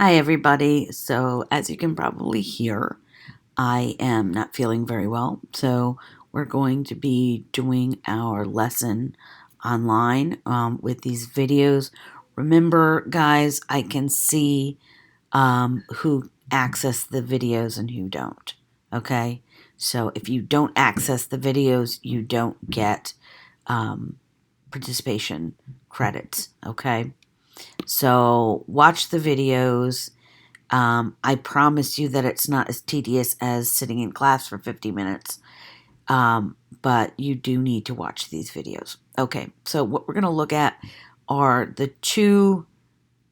Hi, everybody. So, as you can probably hear, I am not feeling very well. So, we're going to be doing our lesson online with these videos. Remember, guys, I can see who access the videos and who don't. Okay? So, if you don't access the videos, you don't get participation credits. Okay? So, watch the videos. I promise you that it's not as tedious as sitting in class for 50 minutes, but you do need to watch these videos. Okay, so what we're going to look at are the two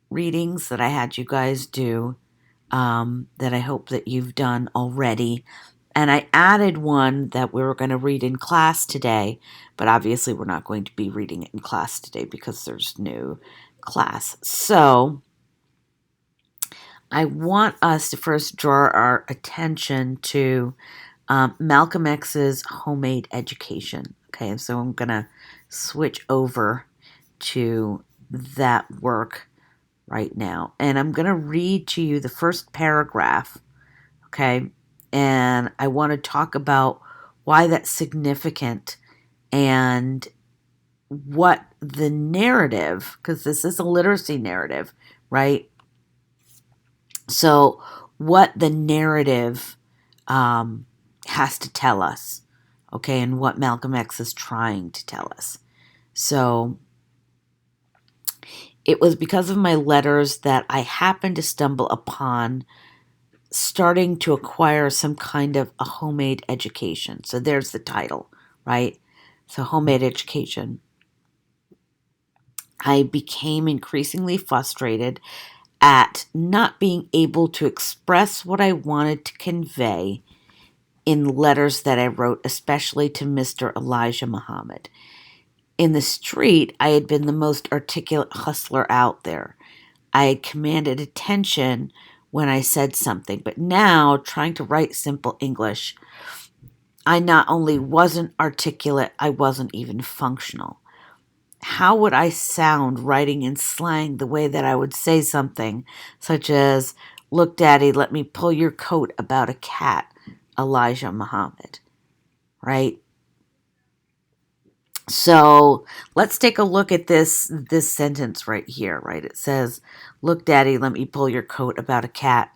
readings that I had you guys do that I hope that you've done already. And I added one that we were going to read in class today, but obviously we're not going to be reading it in class today because there's no class. So I want us to first draw our attention to Malcolm X's Homemade Education. Okay, so I'm going to switch over to that work right now. And I'm going to read to you the first paragraph. Okay, and I want to talk about why that's significant and what the narrative, because this is a literacy narrative, right? So, what the narrative has to tell us, okay, and what Malcolm X is trying to tell us. So, it was because of my letters that I happened to stumble upon starting to acquire some kind of a homemade education. So, there's the title, right? So, homemade education. I became increasingly frustrated at not being able to express what I wanted to convey in letters that I wrote, especially to Mr. Elijah Muhammad. In the street, I had been the most articulate hustler out there. I had commanded attention when I said something, but now, trying to write simple English, I not only wasn't articulate, I wasn't even functional. How would I sound writing in slang the way that I would say something such as, "Look, Daddy, let me pull your coat about a cat, Elijah Muhammad," right? So let's take a look at this sentence right here, right? It says, "Look, Daddy, let me pull your coat about a cat,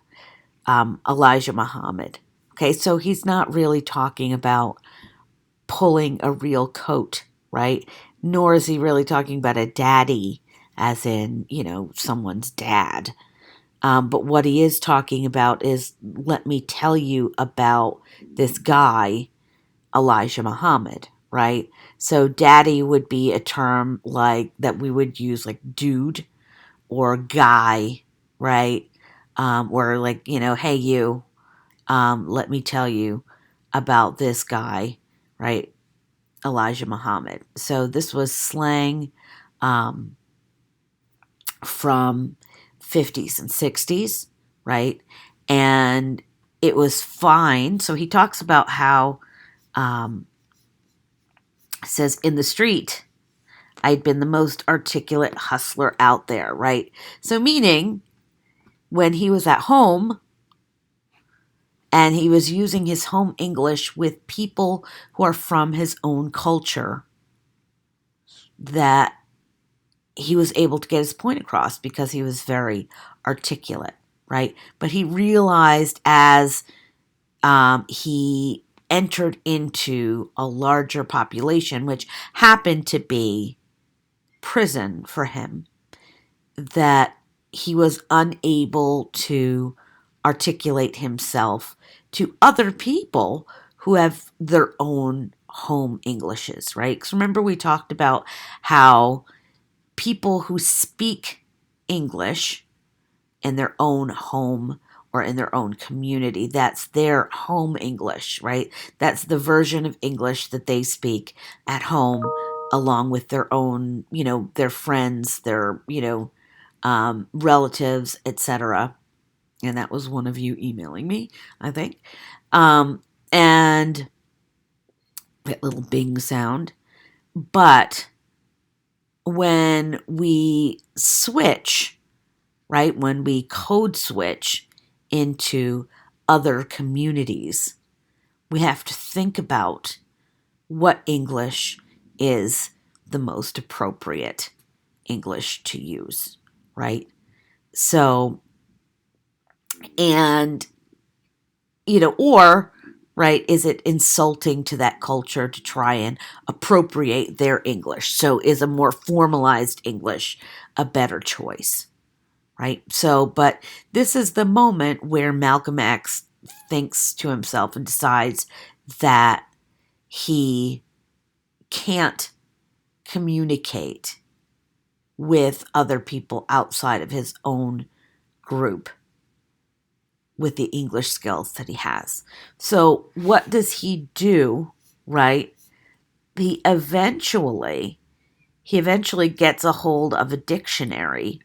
Elijah Muhammad." Okay, so he's not really talking about pulling a real coat, right? Nor is he really talking about a daddy, as in, someone's dad. But what he is talking about is, let me tell you about this guy, Elijah Muhammad, right? So daddy would be a term like that we would use like dude or guy, right? Or like, hey you, let me tell you about this guy, right? Elijah Muhammad. So this was slang um, from 50s and 60s, right? And it was fine. So he talks about how um, says in the street, I'd been the most articulate hustler out there, right? So meaning when he was at home and he was using his home English with people who are from his own culture, that he was able to get his point across because he was very articulate, right? But he realized as he entered into a larger population, which happened to be prison for him, that he was unable to articulate himself to other people who have their own home Englishes, right? Because remember, we talked about how people who speak English in their own home or in their own community, that's their home English, right? That's the version of English that they speak at home along with their own, their friends, their, relatives, etc. And that was one of you emailing me, I think. And that little bing sound. But when we switch, right? When we code switch into other communities, we have to think about what English is the most appropriate English to use, right? So, and, or, right, is it insulting to that culture to try and appropriate their English? So, is a more formalized English a better choice, right? So, but this is the moment where Malcolm X thinks to himself and decides that he can't communicate with other people outside of his own group with the English skills that he has. So, what does he do, right? He eventually gets a hold of a dictionary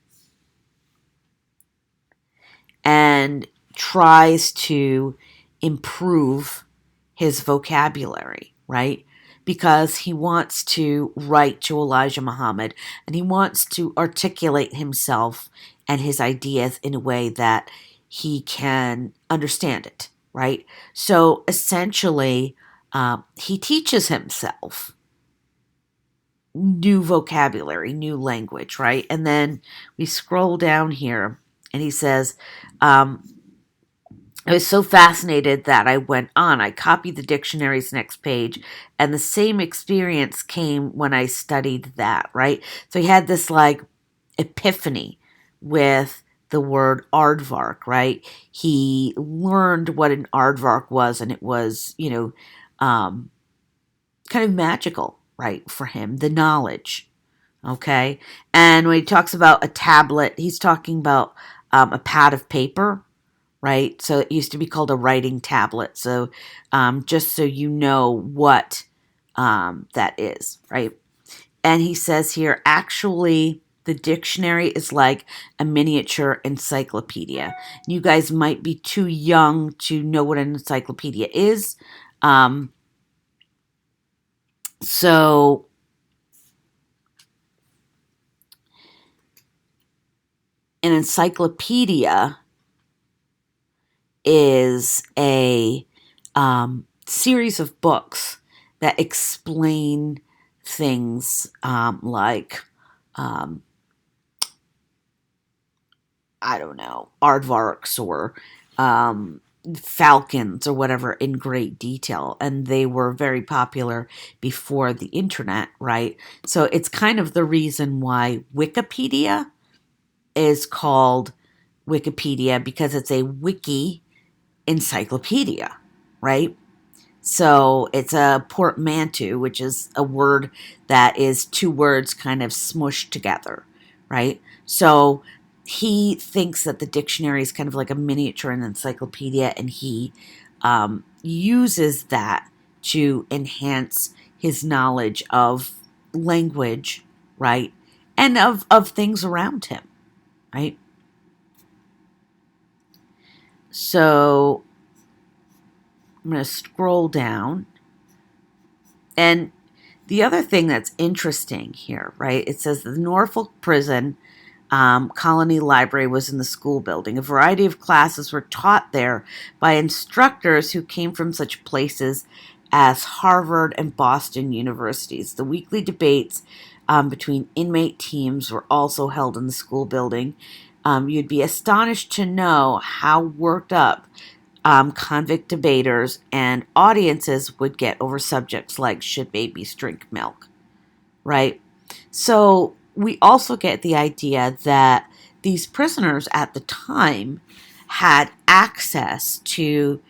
and tries to improve his vocabulary, right? Because he wants to write to Elijah Muhammad and he wants to articulate himself and his ideas in a way that he can understand it, right? So essentially, he teaches himself new vocabulary, new language, right? And then we scroll down here and he says, I was so fascinated that I went on. I copied the dictionary's next page, and the same experience came when I studied that, right? So he had this like epiphany with the word aardvark, right? He learned what an aardvark was, and it was, kind of magical, right, for him, the knowledge, okay? And when he talks about a tablet, he's talking about a pad of paper, right? So it used to be called a writing tablet. So just so you know what that is, right? And he says here, actually, the dictionary is like a miniature encyclopedia. You guys might be too young to know what an encyclopedia is. So an encyclopedia is a series of books that explain things like, I don't know, aardvarks or falcons or whatever in great detail. And they were very popular before the internet, right? So it's kind of the reason why Wikipedia is called Wikipedia, because it's a wiki encyclopedia, right? So it's a portmanteau, which is a word that is two words kind of smushed together, right? So he thinks that the dictionary is kind of like a miniature encyclopedia, and he uses that to enhance his knowledge of language, right? And of things around him, right? So I'm going to scroll down. And the other thing that's interesting here, right? It says the Norfolk Prison Colony Library was in the school building. A variety of classes were taught there by instructors who came from such places as Harvard and Boston universities. The weekly debates between inmate teams were also held in the school building. You'd be astonished to know how worked up convict debaters and audiences would get over subjects like should babies drink milk, right? So we also get the idea that these prisoners at the time had access to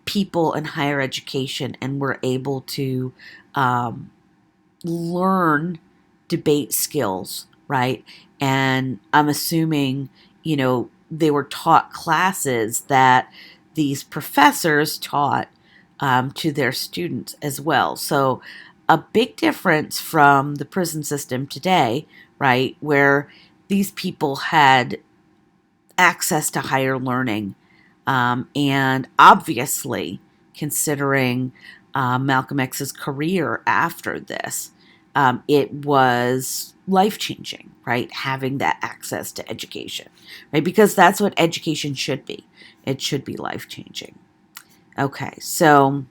people in higher education and were able to um, learn debate skills, right? And I'm assuming, they were taught classes that these professors taught to their students as well. So, a big difference from the prison system today, right, where these people had access to higher learning. And obviously, considering Malcolm X's career after this, it was life-changing, right? Having that access to education, right? Because that's what education should be. It should be life-changing. Okay, so,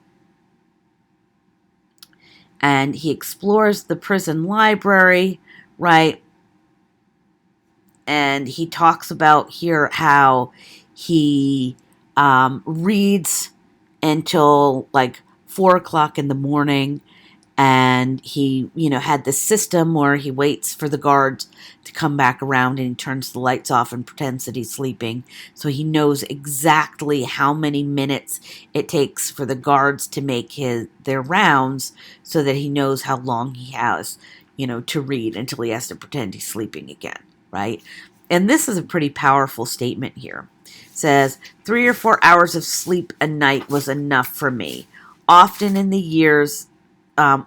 and he explores the prison library, right? And he talks about here how he reads until like 4 o'clock in the morning, and he, had this system where he waits for the guards to come back around, and he turns the lights off and pretends that he's sleeping, so he knows exactly how many minutes it takes for the guards to make their rounds, so that he knows how long he has, to read until he has to pretend he's sleeping again, right? And this is a pretty powerful statement here. It says 3 or 4 hours of sleep a night was enough for me. Often in the years in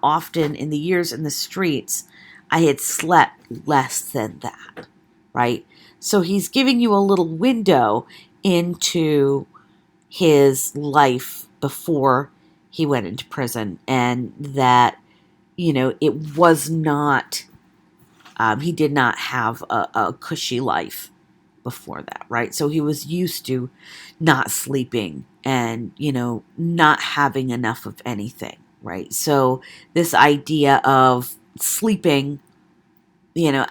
the streets, I had slept less than that, right? So he's giving you a little window into his life before he went into prison, and that, it was not, he did not have a cushy life before that, right? So he was used to not sleeping and, not having enough of anything, right? So this idea of sleeping,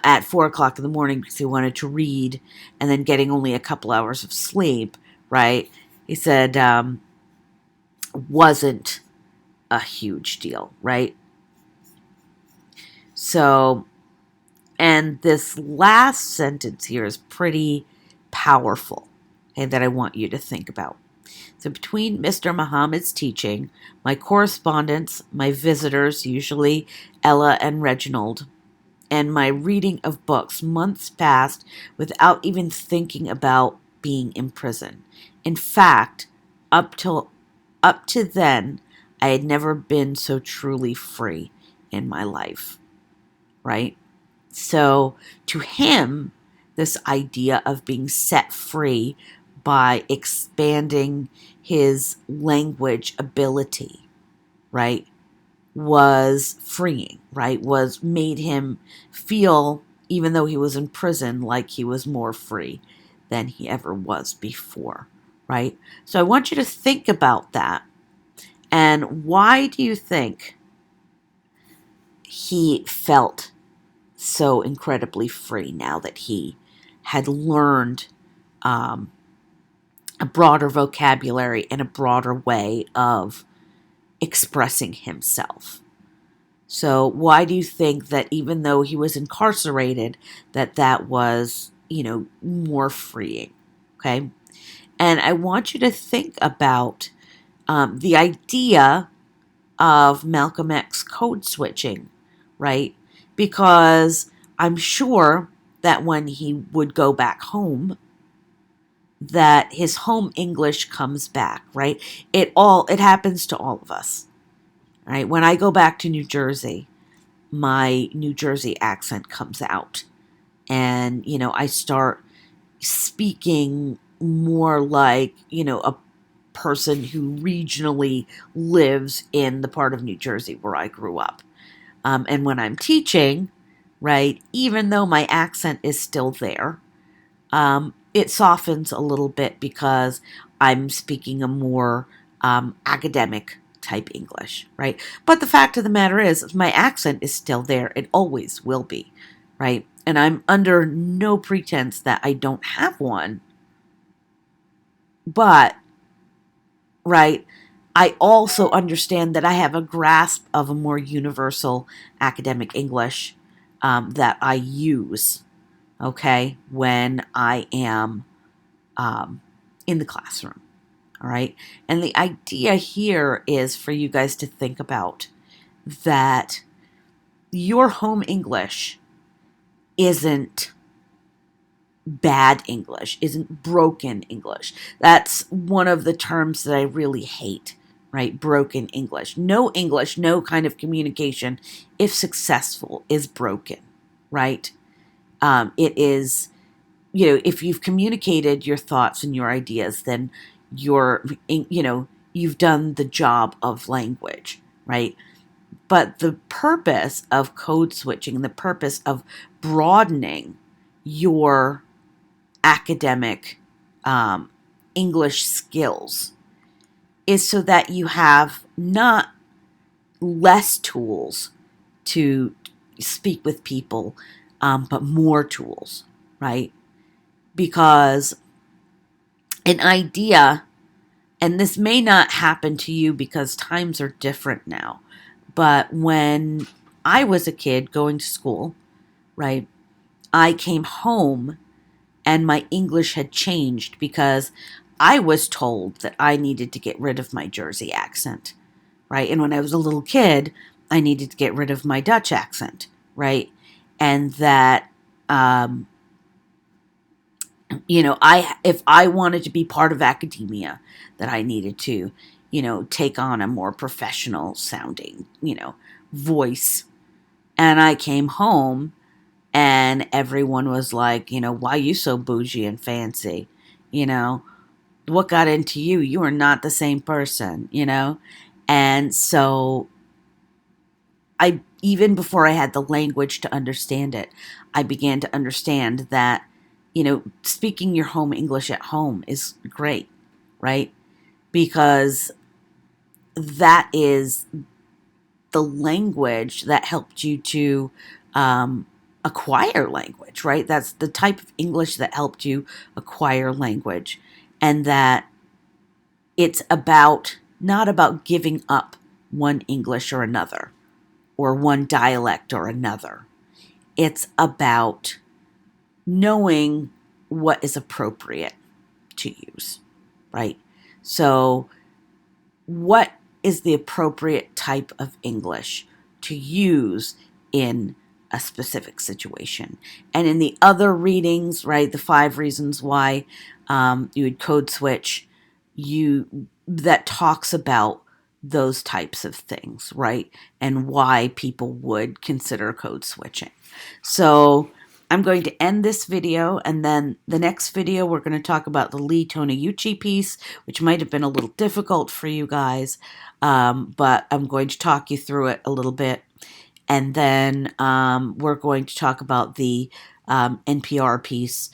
at 4 o'clock in the morning because he wanted to read, and then getting only a couple hours of sleep, right? He said, wasn't a huge deal, right? So, and this last sentence here is pretty powerful, okay, that I want you to think about. So between Mr. Muhammad's teaching, my correspondence, my visitors, usually Ella and Reginald, and my reading of books, months passed without even thinking about being in prison. In fact, up to then, I had never been so truly free in my life, right? So to him, this idea of being set free by expanding his language ability, right, was freeing, right, was made him feel, even though he was in prison, like he was more free than he ever was before, right? So I want you to think about that. And why do you think he felt so incredibly free now that he had learned um, a broader vocabulary and a broader way of expressing himself? So why do you think that even though he was incarcerated, that was, more freeing? Okay. And I want you to think about the idea of Malcolm X code switching, right? Because I'm sure that when he would go back home, that his home English comes back, right? It happens to all of us, right? When I go back to New Jersey, my New Jersey accent comes out, and I start speaking more like, a person who regionally lives in the part of New Jersey where I grew up. And when I'm teaching, right, even though my accent is still there, it softens a little bit because I'm speaking a more academic type English, right? But the fact of the matter is, my accent is still there. It always will be, right? And I'm under no pretense that I don't have one. But, right, I also understand that I have a grasp of a more universal academic English that I use, okay, when I am in the classroom. All right. And the idea here is for you guys to think about that your home English isn't bad English, isn't broken English. That's one of the terms that I really hate, right? Broken English. No English, no kind of communication, if successful, is broken, right? It is, if you've communicated your thoughts and your ideas, then you've done the job of language, right? But the purpose of code switching, the purpose of broadening your academic English skills is so that you have not less tools to speak with people, but more tools, right? Because an idea, and this may not happen to you because times are different now, but when I was a kid going to school, right, I came home and my English had changed because I was told that I needed to get rid of my Jersey accent, right? And when I was a little kid, I needed to get rid of my Dutch accent, right? And that, um, if I wanted to be part of academia, that I needed to, take on a more professional sounding, voice. And I came home and everyone was like, why are you so bougie and fancy? You know, what got into you? You are not the same person. And so even before I had the language to understand it, I began to understand that, speaking your home English at home is great, right? Because that is the language that helped you to acquire language, right? That's the type of English that helped you acquire language. And that it's not about giving up one English or another, or one dialect or another. It's about knowing what is appropriate to use, right? So, what is the appropriate type of English to use in a specific situation? And in the other readings, right, the 5 reasons why you would code switch, that talks about those types of things, right? And why people would consider code switching. So I'm going to end this video, and then the next video we're going to talk about the Lee Toneuchi piece, which might have been a little difficult for you guys, but I'm going to talk you through it a little bit. And then we're going to talk about the NPR piece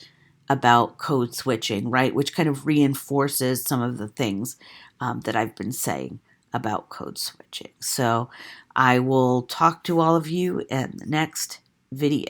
about code switching, right, which kind of reinforces some of the things that I've been saying about code switching. So I will talk to all of you in the next video.